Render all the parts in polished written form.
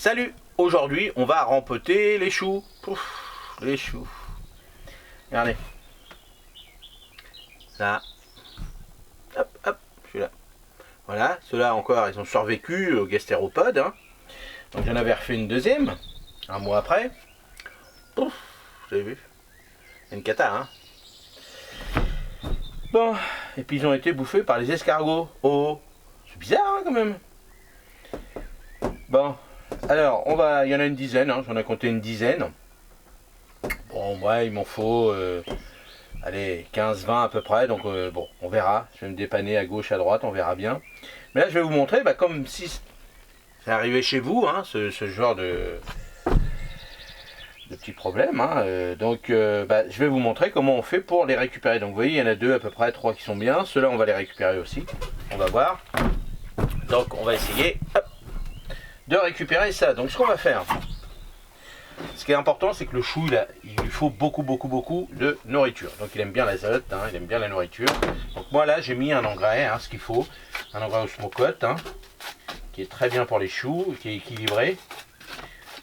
Salut! Aujourd'hui, on va rempoter les choux. Pouf, les choux. Regardez. Là. Hop, hop, celui-là. Voilà, ceux-là encore, ils ont survécu au gastéropode. Hein. Donc j'en avais refait une deuxième, un mois après. Pouf, vous avez vu? C'est une cata, hein. Bon, et puis ils ont été bouffés par les escargots. Oh, c'est bizarre, hein, quand même. Bon, alors, il y en a une dizaine, hein, j'en ai compté une dizaine. Bon, ouais, il m'en faut, allez, 15-20 à peu près, donc bon, on verra. Je vais me dépanner à gauche, à droite, on verra bien. Mais là, je vais vous montrer, comme si c'est arrivé chez vous, hein, ce genre de petits problèmes. Hein, je vais vous montrer comment on fait pour les récupérer. Donc, vous voyez, il y en a deux à peu près, trois qui sont bien. Ceux-là, on va les récupérer aussi. On va voir. Donc, on va essayer, hop, de récupérer ça. Donc ce qu'on va faire, ce qui est important, c'est que le chou, il lui faut beaucoup de nourriture. Donc il aime bien l'azote, hein, il aime bien la nourriture. Donc moi là j'ai mis un engrais, hein, ce qu'il faut, un engrais Osmocote, hein, qui est très bien pour les choux, qui est équilibré.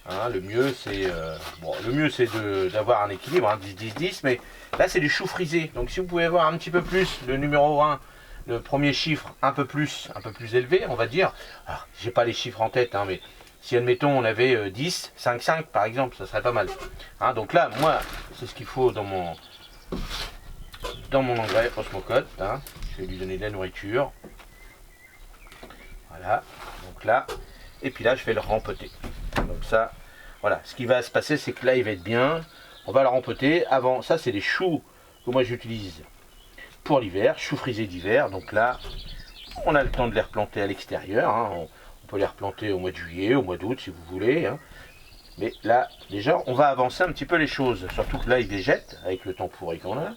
Hein, le mieux c'est d'avoir un équilibre, hein, 10-10-10, mais là c'est du chou frisé. Donc si vous pouvez voir un petit peu plus le numéro 1, le premier chiffre un peu plus élevé, on va dire. Alors, j'ai pas les chiffres en tête, hein, mais si admettons on avait 10, 5, 5 par exemple, ça serait pas mal. Hein, donc là, moi, c'est ce qu'il faut dans mon engrais Osmocote. Hein. Je vais lui donner de la nourriture. Voilà, donc là, et puis là je vais le rempoter. Donc ça, voilà, ce qui va se passer, c'est que là il va être bien. On va le rempoter. Avant, ça c'est des choux que moi j'utilise pour l'hiver, choux frisés d'hiver. Donc là, on a le temps de les replanter à l'extérieur. Hein. On peut les replanter au mois de juillet, au mois d'août si vous voulez. Hein. Mais là, déjà, on va avancer un petit peu les choses. Surtout que là, ils végètent avec le temps pourri qu'on a.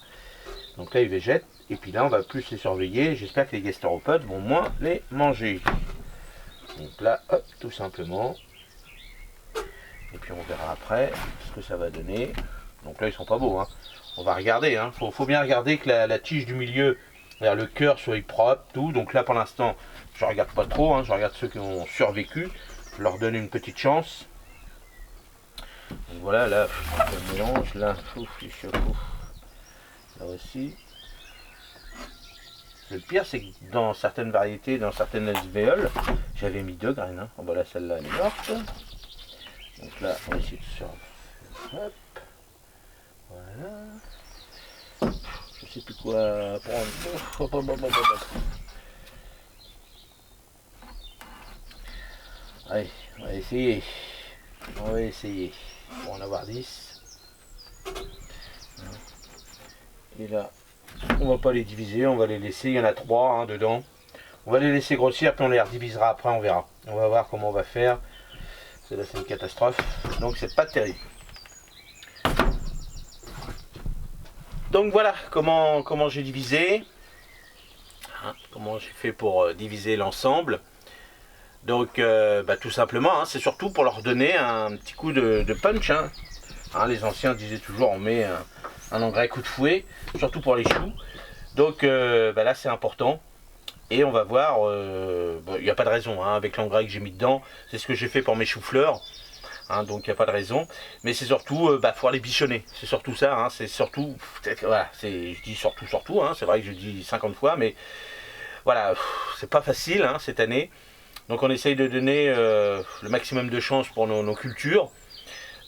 Donc là, ils végètent. Et puis là, on va plus les surveiller. J'espère que les gastéropodes vont moins les manger. Donc là, hop, tout simplement. Et puis on verra après ce que ça va donner. Donc là, ils sont pas beaux. Hein. On va regarder, hein. Faut bien regarder que la tige du milieu, le cœur soit propre, tout. Donc là pour l'instant, je regarde pas trop, hein. Je regarde ceux qui ont survécu. Je leur donne une petite chance. Donc voilà, là, le mélange, là, les chapeaux. Là aussi. Le pire, c'est que dans certaines variétés, dans certaines alvéoles, j'avais mis 2 graines. Hein. Bon, voilà, celle-là, elle est morte. Donc là, on va essayer de surveiller. Hop. Voilà. Je sais plus quoi prendre. Allez, on va essayer. On va essayer. Pour en avoir 10. Et là, on va pas les diviser, on va les laisser. Il y en a 3 hein, dedans. On va les laisser grossir, puis on les redivisera après, on verra. On va voir comment on va faire. Là, c'est une catastrophe. Donc, c'est pas terrible. Donc voilà comment j'ai divisé, hein, comment j'ai fait pour diviser l'ensemble. Donc tout simplement, hein, c'est surtout pour leur donner un petit coup de punch. Hein. Hein, les anciens disaient toujours on met un engrais coup de fouet, surtout pour les choux. Donc là c'est important. Et on va voir, il n'y a pas de raison, hein, avec l'engrais que j'ai mis dedans, c'est ce que j'ai fait pour mes choux-fleurs. Hein, donc il n'y a pas de raison, mais c'est surtout faut les bichonner, c'est surtout ça, hein, c'est surtout, voilà, je dis surtout, hein, c'est vrai que je dis 50 fois, mais voilà, c'est pas facile hein, cette année, donc on essaye de donner le maximum de chance pour nos cultures.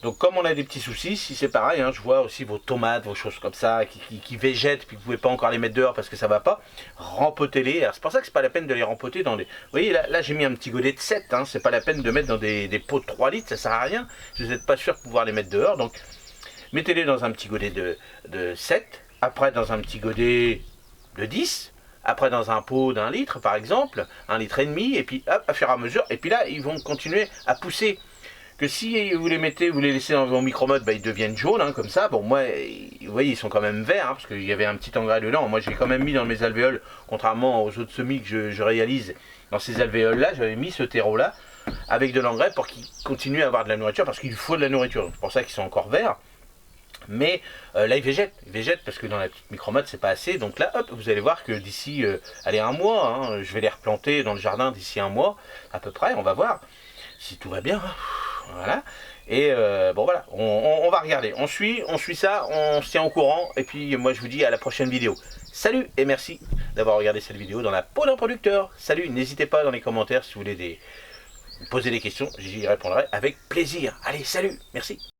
Donc comme on a des petits soucis, si c'est pareil, hein, je vois aussi vos tomates, vos choses comme ça, qui végètent, puis que vous ne pouvez pas encore les mettre dehors parce que ça ne va pas, rempotez-les. Alors c'est pour ça que c'est pas la peine de les rempoter dans des... Vous voyez, là j'ai mis un petit godet de 7, hein, c'est pas la peine de mettre dans des pots de 3 litres, ça sert à rien. Vous n'êtes pas sûr de pouvoir les mettre dehors, donc mettez-les dans un petit godet de 7, après dans un petit godet de 10, après dans un pot d'1 litre par exemple, 1,5 litre, et puis hop, à fur et à mesure, et puis là ils vont continuer à pousser. Que si vous les mettez, vous les laissez en micro-mode, ils deviennent jaunes, hein, comme ça. Bon, moi, vous voyez, ils sont quand même verts, hein, parce qu'il y avait un petit engrais dedans. Moi, j'ai quand même mis dans mes alvéoles, contrairement aux autres semis que je réalise, dans ces alvéoles-là, j'avais mis ce terreau-là, avec de l'engrais pour qu'ils continuent à avoir de la nourriture, parce qu'il faut de la nourriture. C'est pour ça qu'ils sont encore verts. Mais là, ils végètent, parce que dans la petite micro-mode, c'est pas assez. Donc là, hop, vous allez voir que d'ici, allez, 1 mois, hein, je vais les replanter dans le jardin d'ici 1 mois, à peu près, on va voir. Si tout va bien, hein. Voilà. Et bon voilà, on va regarder, on suit ça, on se tient au courant. Et puis moi je vous dis à la prochaine vidéo. Salut et merci d'avoir regardé cette vidéo dans la peau d'un producteur. Salut, n'hésitez pas dans les commentaires si vous voulez poser des questions, j'y répondrai avec plaisir. Allez, salut, merci.